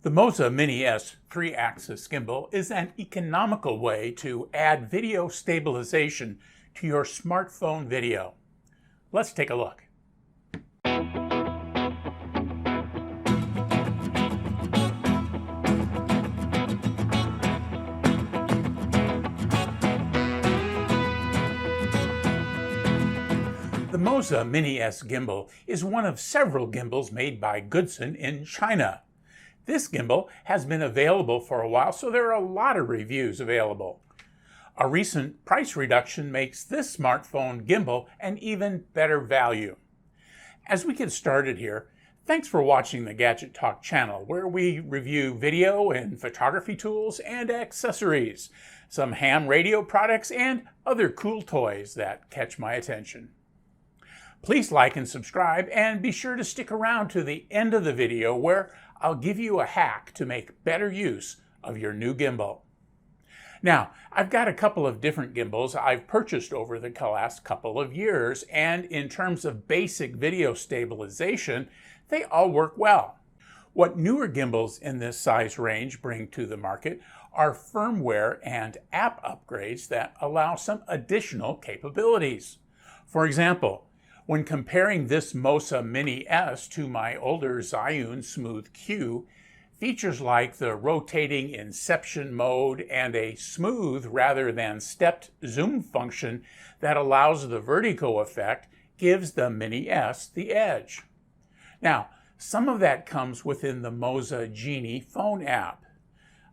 The Moza Mini-S 3-axis gimbal is an economical way to add video stabilization to your smartphone video. Let's take a look. The Moza Mini-S gimbal is one of several gimbals made by Goodson in China. This gimbal has been available for a while, so there are a lot of reviews available. A recent price reduction makes this smartphone gimbal an even better value. As we get started here, thanks for watching the Gadget Talk channel, where we review video and photography tools and accessories, some ham radio products, and other cool toys that catch my attention. Please like and subscribe, and be sure to stick around to the end of the video where I'll give you a hack to make better use of your new gimbal. Now, I've got a couple of different gimbals I've purchased over the last couple of years, and in terms of basic video stabilization, they all work well. What newer gimbals in this size range bring to the market are firmware and app upgrades that allow some additional capabilities. For example, when comparing this Moza Mini-S to my older Zhiyun Smooth Q, features like the rotating inception mode and a smooth rather than stepped zoom function that allows the vertigo effect gives the Mini-S the edge. Now, some of that comes within the Moza Genie phone app.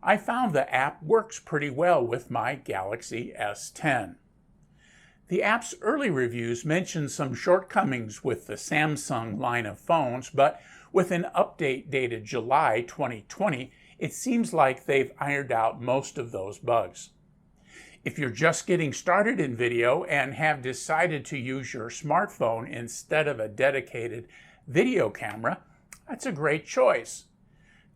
I found the app works pretty well with my Galaxy S10. The app's early reviews mentioned some shortcomings with the Samsung line of phones, but with an update dated July 2020, it seems like they've ironed out most of those bugs. If you're just getting started in video and have decided to use your smartphone instead of a dedicated video camera, that's a great choice.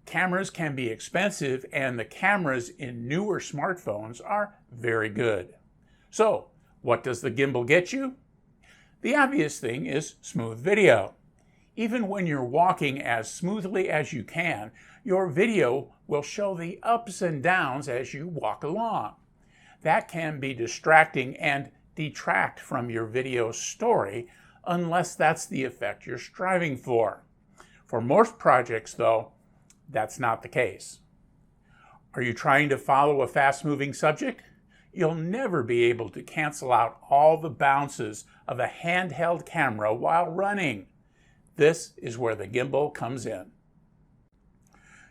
Cameras can be expensive, and the cameras in newer smartphones are very good. So, what does the gimbal get you? The obvious thing is smooth video. Even when you're walking as smoothly as you can, your video will show the ups and downs as you walk along. That can be distracting and detract from your video story, unless that's the effect you're striving for. For most projects, though, that's not the case. Are you trying to follow a fast-moving subject? You'll never be able to cancel out all the bounces of a handheld camera while running. This is where the gimbal comes in.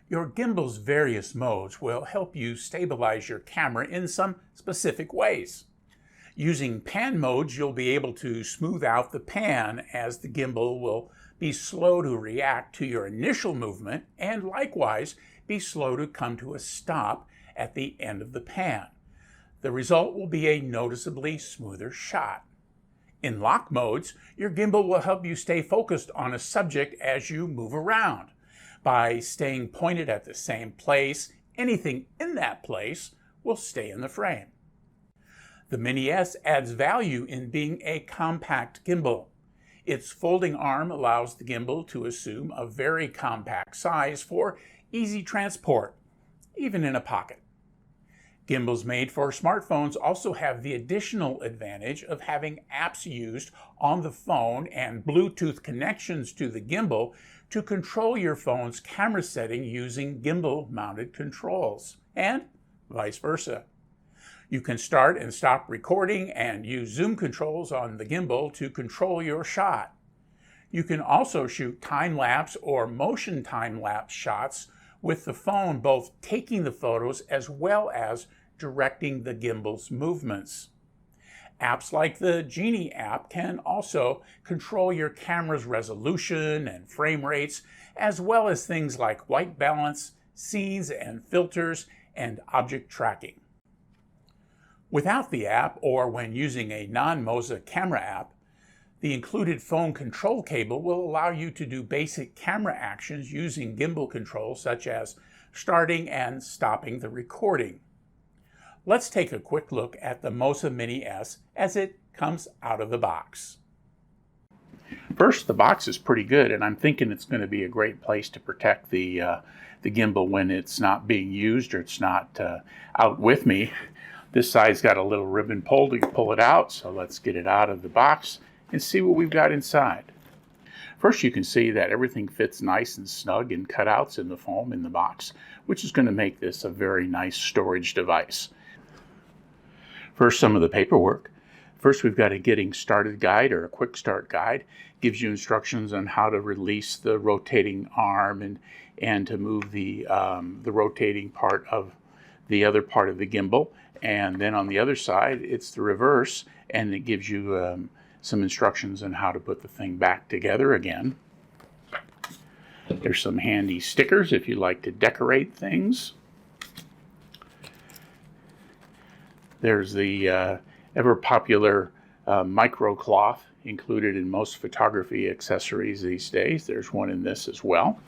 Your gimbal's various modes will help you stabilize your camera in some specific ways. Using pan modes, you'll be able to smooth out the pan, as the gimbal will be slow to react to your initial movement and likewise be slow to come to a stop at the end of the pan. The result will be a noticeably smoother shot. In lock modes, your gimbal will help you stay focused on a subject as you move around. By staying pointed at the same place, anything in that place will stay in the frame. The Mini-S adds value in being a compact gimbal. Its folding arm allows the gimbal to assume a very compact size for easy transport, even in a pocket. Gimbals made for smartphones also have the additional advantage of having apps used on the phone and Bluetooth connections to the gimbal to control your phone's camera setting using gimbal-mounted controls, and vice versa. You can start and stop recording and use zoom controls on the gimbal to control your shot. You can also shoot time-lapse or motion time-lapse shots with the phone, both taking the photos as well as directing the gimbal's movements. Apps like the Genie app can also control your camera's resolution and frame rates, as well as things like white balance, scenes and filters, and object tracking. Without the app, or when using a non-Moza camera app, the included phone control cable will allow you to do basic camera actions using gimbal controls, such as starting and stopping the recording. Let's take a quick look at the Moza Mini-S as it comes out of the box. First, the box is pretty good, and I'm thinking it's going to be a great place to protect the gimbal when it's not being used or it's not out with me. This side's got a little ribbon pull to pull it out, so let's get it out of the box and see what we've got inside. First, you can see that everything fits nice and snug in cutouts in the foam in the box, which is going to make this a very nice storage device. First, some of the paperwork. First, we've got a getting started guide, or a quick start guide. Gives you instructions on how to release the rotating arm and to move the rotating part of the other part of the gimbal. And then on the other side, it's the reverse, and it gives you some instructions on how to put the thing back together again. There's some handy stickers if you like to decorate things. There's the ever popular micro cloth included in most photography accessories these days. There's one in this as well.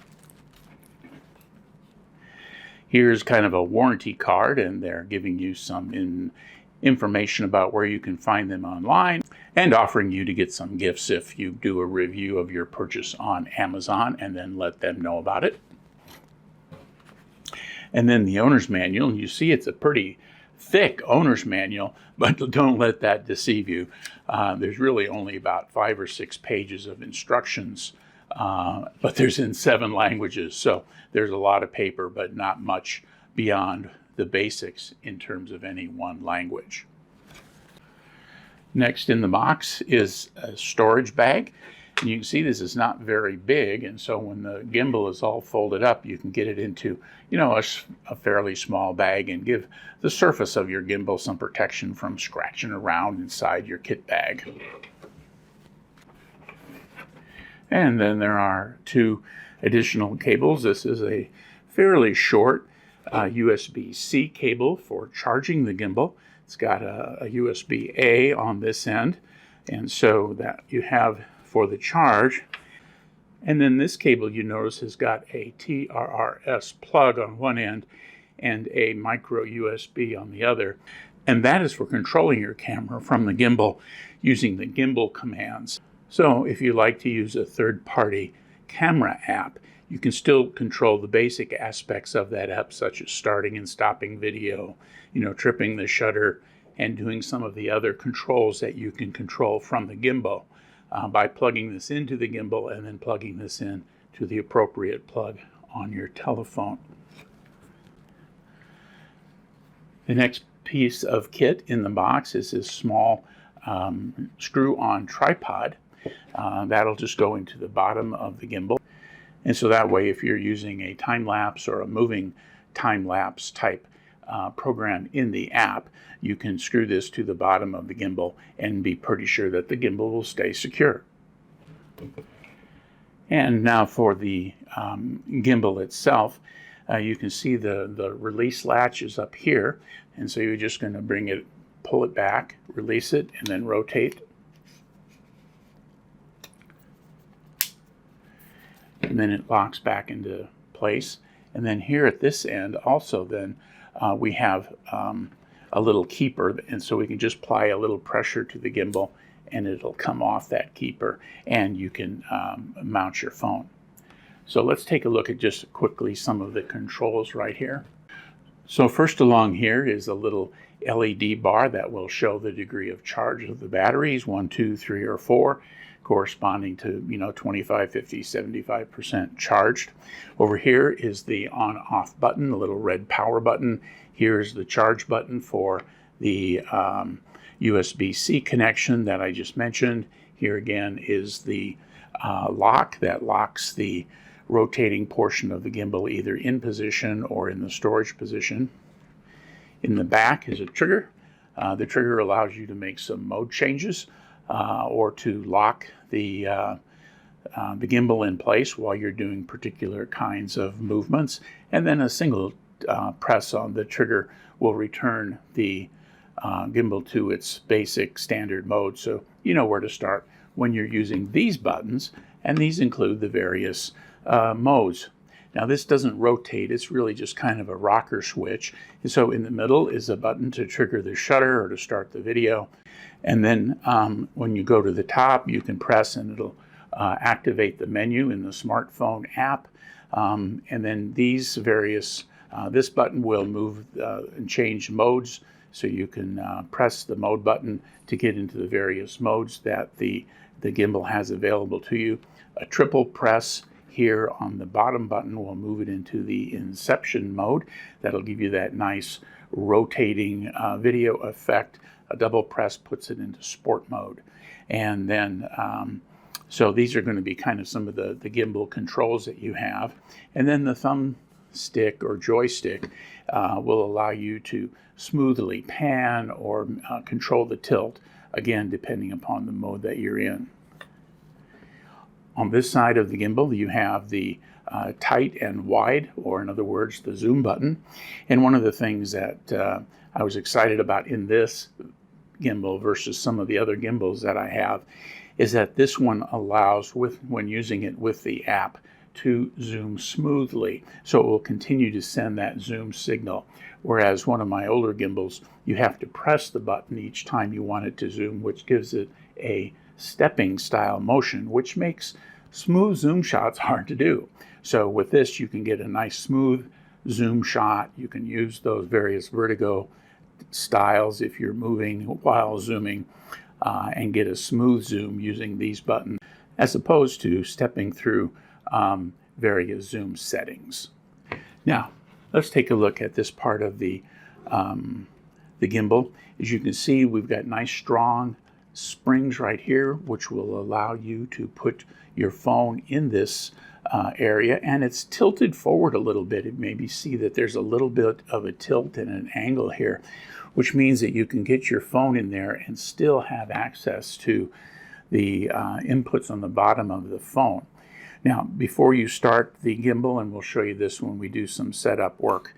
Here's kind of a warranty card, and they're giving you some information about where you can find them online and offering you to get some gifts if you do a review of your purchase on Amazon and then let them know about it. And then the owner's manual, and you see it's a pretty thick owner's manual, but don't let that deceive you. There's really only about 5 or 6 pages of instructions, but there's in 7 languages, so there's a lot of paper, but not much beyond the basics in terms of any one language. Next in the box is a storage bag. And you can see this is not very big, and so when the gimbal is all folded up, you can get it into, a fairly small bag and give the surface of your gimbal some protection from scratching around inside your kit bag. And then there are 2 additional cables. This is a fairly short USB-C cable for charging the gimbal. It's got a USB-A on this end, and so that you have for the charge. And then this cable, you notice, has got a TRRS plug on one end and a micro USB on the other. And that is for controlling your camera from the gimbal using the gimbal commands. So if you like to use a third-party camera app, you can still control the basic aspects of that app, such as starting and stopping video, tripping the shutter, and doing some of the other controls that you can control from the gimbal by plugging this into the gimbal and then plugging this in to the appropriate plug on your telephone. The next piece of kit in the box is this small screw-on tripod. That'll just go into the bottom of the gimbal. And so that way, if you're using a time-lapse or a moving time-lapse type program in the app, you can screw this to the bottom of the gimbal and be pretty sure that the gimbal will stay secure. And now for the gimbal itself, you can see the release latch is up here, and so you're just going to pull it back, release it, and then rotate. And then it locks back into place. And then here at this end also then we have a little keeper, and so we can just apply a little pressure to the gimbal and it'll come off that keeper, and you can mount your phone. So let's take a look at just quickly some of the controls right here. So first along here is a little LED bar that will show the degree of charge of the batteries, 1, 2, 3, or 4, corresponding to 25, 50, 75% charged. Over here is the on-off button, the little red power button. Here's the charge button for the USB-C connection that I just mentioned. Here again is the lock that locks the rotating portion of the gimbal either in position or in the storage position. In the back is a trigger. The trigger allows you to make some mode changes or to lock the gimbal in place while you're doing particular kinds of movements. And then a single press on the trigger will return the gimbal to its basic standard mode, so you know where to start when you're using these buttons, and these include the various modes. Now this doesn't rotate, it's really just kind of a rocker switch. And so in the middle is a button to trigger the shutter or to start the video. And then when you go to the top, you can press and it'll activate the menu in the smartphone app. And then these various, this button will move and change modes, so you can press the mode button to get into the various modes that the gimbal has available to you. A triple press here on the bottom button will move it into the inception mode. That'll give you that nice rotating video effect. A double press puts it into sport mode. And then, so these are going to be kind of some of the gimbal controls that you have. And then the thumbstick or joystick will allow you to smoothly pan or control the tilt, again, depending upon the mode that you're in. On this side of the gimbal, you have the tight and wide, or in other words, the zoom button. And one of the things that I was excited about in this gimbal versus some of the other gimbals that I have is that this one allows, when using it with the app, to zoom smoothly. So it will continue to send that zoom signal. Whereas one of my older gimbals, you have to press the button each time you want it to zoom, which gives it a stepping style motion, which makes smooth zoom shots hard to do. So with this, you can get a nice smooth zoom shot. You can use those various vertigo styles if you're moving while zooming, and get a smooth zoom using these buttons, as opposed to stepping through various zoom settings. Now, let's take a look at this part of the gimbal. As you can see, we've got nice strong springs right here, which will allow you to put your phone in this area, and it's tilted forward a little bit. It maybe see that there's a little bit of a tilt and an angle here, which means that you can get your phone in there and still have access to the inputs on the bottom of the phone. Now, before you start the gimbal, and we'll show you this when we do some setup work,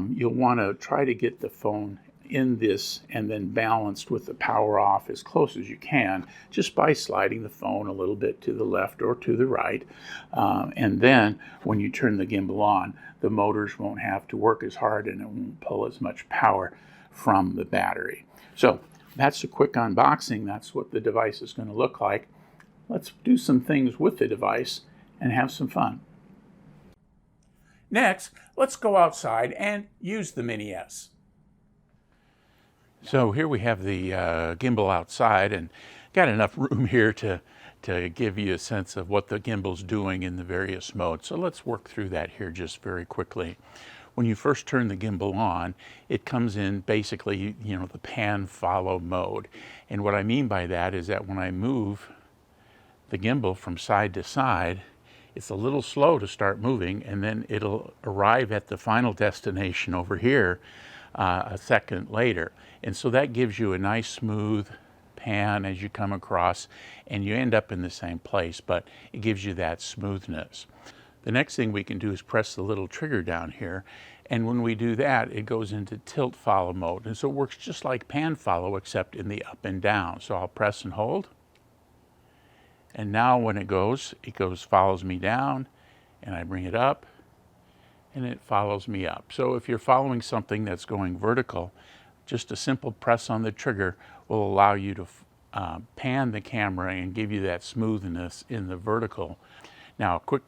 you'll want to try to get the phone in this and then balanced with the power off as close as you can, just by sliding the phone a little bit to the left or to the right. And then when you turn the gimbal on, the motors won't have to work as hard and it won't pull as much power from the battery. So that's a quick unboxing. That's what the device is going to look like. Let's do some things with the device and have some fun. Next, let's go outside and use the Mini-S. So here we have the gimbal outside, and got enough room here to give you a sense of what the gimbal's doing in the various modes. So let's work through that here just very quickly. When you first turn the gimbal on, it comes in basically, the pan follow mode. And what I mean by that is that when I move the gimbal from side to side, it's a little slow to start moving, and then it'll arrive at the final destination over here a second later. And so that gives you a nice smooth pan as you come across, and you end up in the same place, but it gives you that smoothness. The next thing we can do is press the little trigger down here, and when we do that, it goes into tilt follow mode. And so it works just like pan follow, except in the up and down. So I'll press and hold, and now when it goes, follows me down, and I bring it up, and it follows me up. So if you're following something that's going vertical, just a simple press on the trigger will allow you to pan the camera and give you that smoothness in the vertical. Now, a quick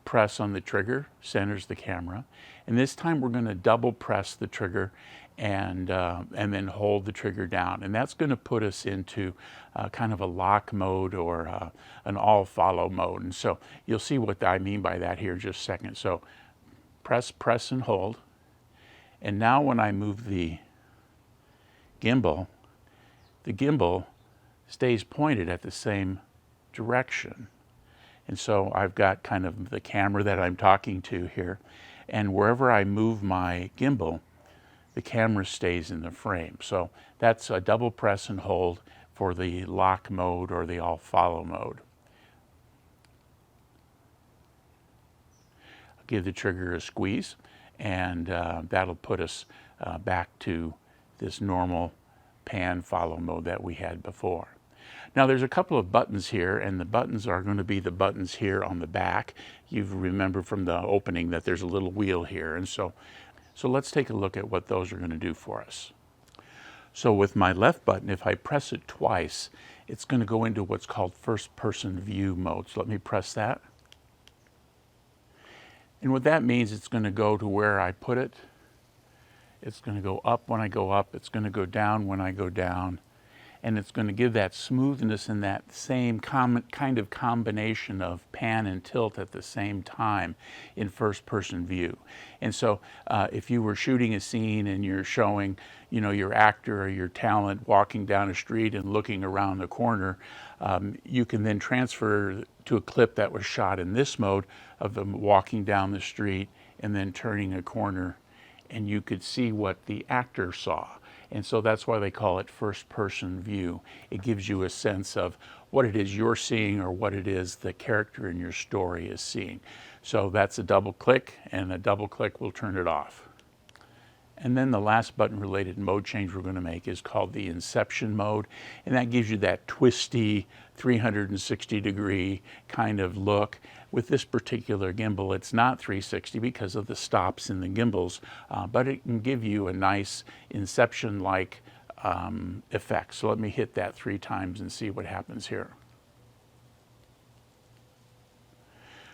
press on the trigger centers the camera, and this time we're going to double press the trigger and then hold the trigger down, and that's going to put us into kind of a lock mode or an all follow mode. And so you'll see what I mean by that here in just a second. So press and hold, and now when I move the gimbal stays pointed at the same direction. And so I've got kind of the camera that I'm talking to here, and wherever I move my gimbal, the camera stays in the frame. So that's a double press and hold for the lock mode or the all follow mode. I'll give the trigger a squeeze, and that'll put us back to this normal pan follow mode that we had before. Now there's a couple of buttons here, and the buttons are going to be the buttons here on the back. You remember from the opening that there's a little wheel here, and so let's take a look at what those are going to do for us. So with my left button, if I press it twice, it's going to go into what's called first-person view mode. So let me press that. And what that means, it's going to go to where I put it. It's going to go up when I go up. It's going to go down when I go down. And it's going to give that smoothness and that same kind of combination of pan and tilt at the same time in first-person view. And so if you were shooting a scene and you're showing, you know, your actor or your talent walking down a street and looking around the corner, you can then transfer to a clip that was shot in this mode of them walking down the street and then turning a corner, and you could see what the actor saw. And so that's why they call it first-person view. It gives you a sense of what it is you're seeing or what it is the character in your story is seeing. So that's a double click, and a double click will turn it off. And then the last button-related mode change we're going to make is called the inception mode, and that gives you that twisty 360-degree kind of look. With this particular gimbal, it's not 360 because of the stops in the gimbals, but it can give you a nice inception-like effect. So let me hit that 3 times and see what happens here.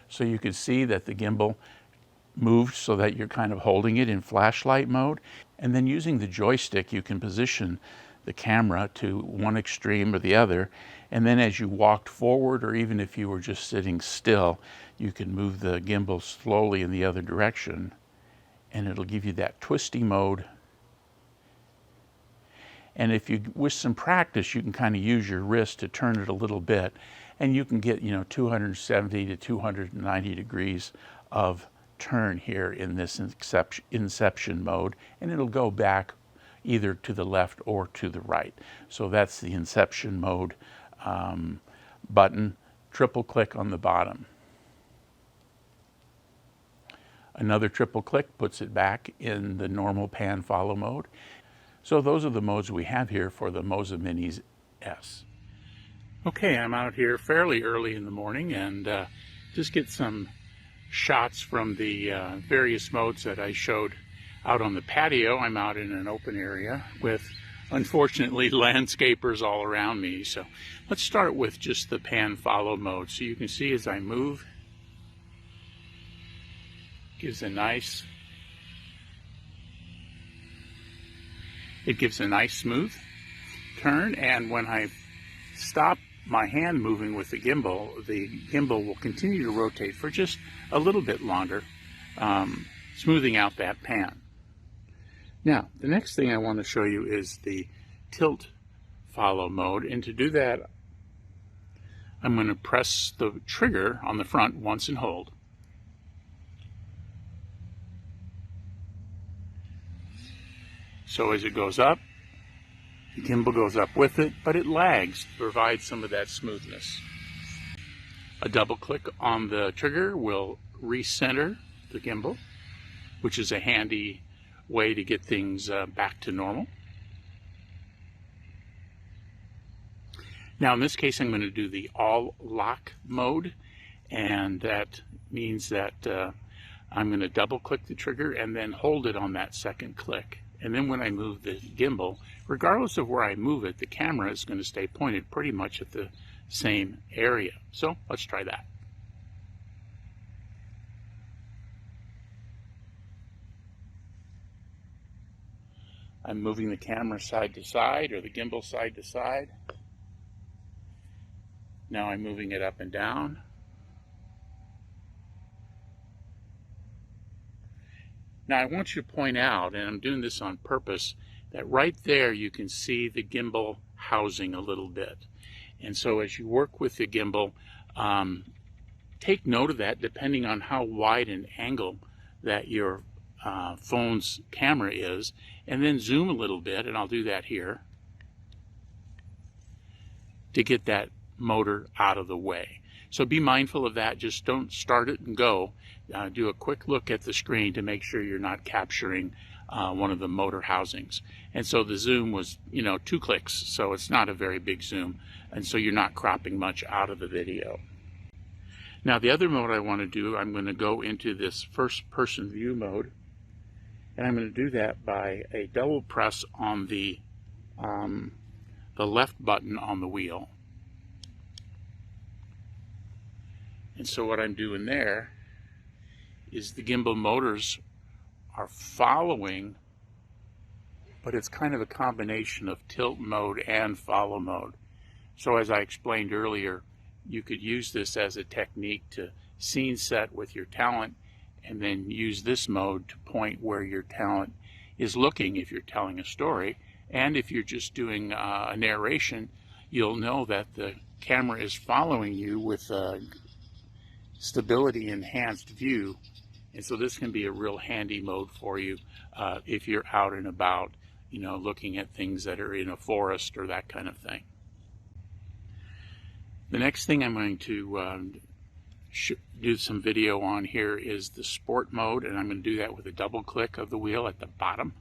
So you can see that the gimbal moved so that you're kind of holding it in flashlight mode. And then using the joystick, you can position the camera to one extreme or the other. And then as you walked forward, or even if you were just sitting still, you can move the gimbal slowly in the other direction, and it'll give you that twisty mode. And if you, with some practice, you can kind of use your wrist to turn it a little bit, and you can get, you know, 270 to 290 degrees of turn here in this inception mode, and it'll go back either to the left or to the right. So that's the inception mode button. Triple click on the bottom. Another triple click puts it back in the normal pan follow mode. So those are the modes we have here for the Moza Mini-S. Okay, I'm out here fairly early in the morning and just get some shots from the various modes that I showed out on the patio. I'm out in an open area with, unfortunately, landscapers all around me. So let's start with just the pan follow mode. So you can see as I move, it gives a nice smooth turn, and when I stop my hand moving with the gimbal will continue to rotate for just a little bit longer, smoothing out that pan. Now, the next thing I want to show you is the tilt follow mode, and to do that, I'm going to press the trigger on the front once and hold. So as it goes up, the gimbal goes up with it, but it lags to provide some of that smoothness. A double click on the trigger will recenter the gimbal, which is a handy way to get things back to normal. Now in this case I'm going to do the all lock mode, and that means that I'm going to double click the trigger and then hold it on that second click. And then when I move the gimbal, regardless of where I move it, the camera is going to stay pointed pretty much at the same area. So let's try that. I'm moving the camera side to side, or the gimbal side to side. Now I'm moving it up and down. Now I want you to point out, and I'm doing this on purpose, that right there you can see the gimbal housing a little bit. And so as you work with the gimbal, take note of that depending on how wide an angle that your phone's camera is, and then zoom a little bit, and I'll do that here, to get that motor out of the way. So be mindful of that. Just don't start it and go. Do a quick look at the screen to make sure you're not capturing one of the motor housings. And so the zoom was, 2 clicks, so it's not a very big zoom, and so you're not cropping much out of the video. Now the other mode I want to do, I'm going to go into this first person view mode, and I'm going to do that by a double press on the left button on the wheel. And so what I'm doing there is the gimbal motors are following, but it's kind of a combination of tilt mode and follow mode. So as I explained earlier, you could use this as a technique to scene set with your talent and then use this mode to point where your talent is looking if you're telling a story. And if you're just doing a narration, you'll know that the camera is following you with a stability enhanced view. And so this can be a real handy mode for you if you're out and about, you know, looking at things that are in a forest or that kind of thing. The next thing I'm going to do some video on here is the sport mode, and I'm going to do that with a double click of the wheel at the bottom.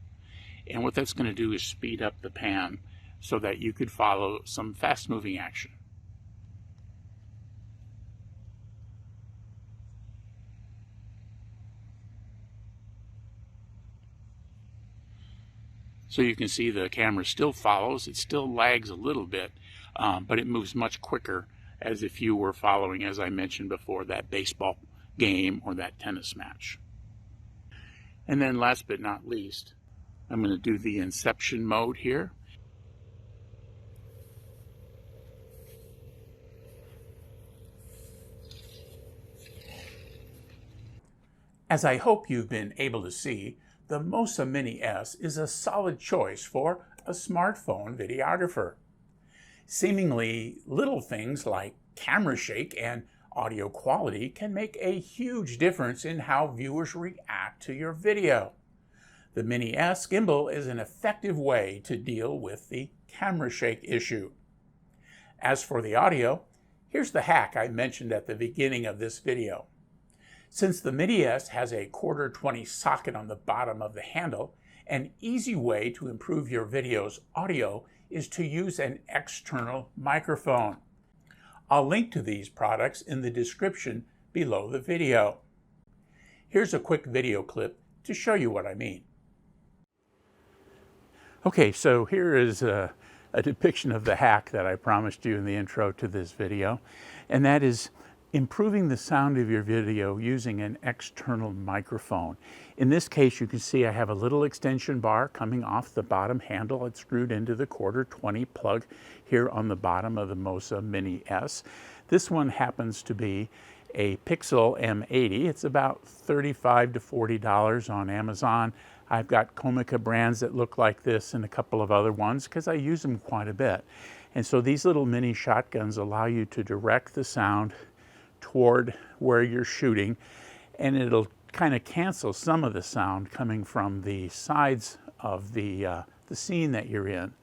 And what that's going to do is speed up the pan so that you could follow some fast moving action. So you can see the camera still follows. It still lags a little bit, but it moves much quicker as if you were following, as I mentioned before, that baseball game or that tennis match. And then last but not least, I'm going to do the inception mode here. As I hope you've been able to see, the Moza Mini-S is a solid choice for a smartphone videographer. Seemingly little things like camera shake and audio quality can make a huge difference in how viewers react to your video. The Mini-S gimbal is an effective way to deal with the camera shake issue. As for the audio, here's the hack I mentioned at the beginning of this video. Since the Mini-S has a 1/4-20 socket on the bottom of the handle, an easy way to improve your video's audio is to use an external microphone. I'll link to these products in the description below the video. Here's a quick video clip to show you what I mean. Okay, so here is a depiction of the hack that I promised you in the intro to this video, and that is improving the sound of your video using an external microphone. In this case, you can see I have a little extension bar coming off the bottom handle. It's screwed into the 1/4-20 plug here on the bottom of the Moza Mini-S. This one happens to be a Pixel M80. It's about $35 to $40 on Amazon. I've got Comica brands that look like this and a couple of other ones because I use them quite a bit. And so these little mini shotguns allow you to direct the sound toward where you're shooting, and it'll kind of cancel some of the sound coming from the sides of the scene that you're in.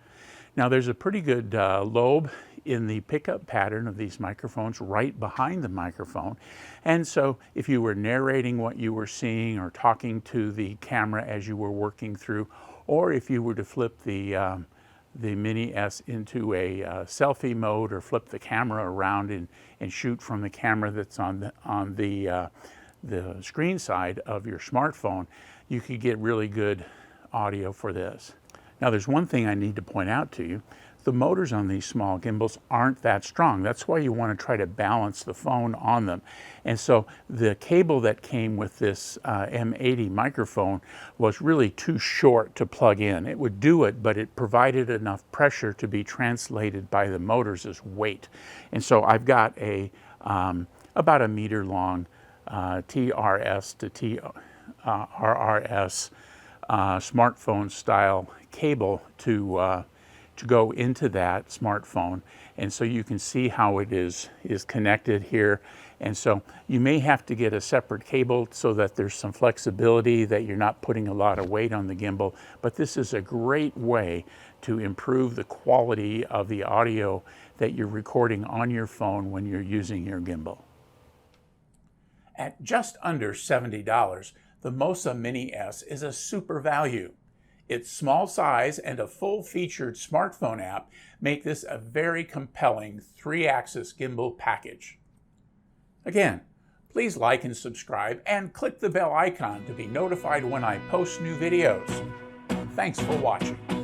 Now there's a pretty good lobe in the pickup pattern of these microphones right behind the microphone, and so if you were narrating what you were seeing or talking to the camera as you were working through, or if you were to flip the Mini-S into a selfie mode or flip the camera around and shoot from the camera that's on the screen side of your smartphone, you could get really good audio for this. Now there's one thing I need to point out to you. The motors on these small gimbals aren't that strong. That's why you want to try to balance the phone on them. And so the cable that came with this M80 microphone was really too short to plug in. It would do it, but it provided enough pressure to be translated by the motors as weight. And so I've got a about a meter long TRS to RRS smartphone style cable to go into that smartphone, and so you can see how it is connected here. And so you may have to get a separate cable so that there's some flexibility, that you're not putting a lot of weight on the gimbal, but this is a great way to improve the quality of the audio that you're recording on your phone when you're using your gimbal. At just under $70, the Moza Mini-S is a super value. Its small size and a full-featured smartphone app make this a very compelling 3-axis gimbal package. Again, please like and subscribe and click the bell icon to be notified when I post new videos. Thanks for watching.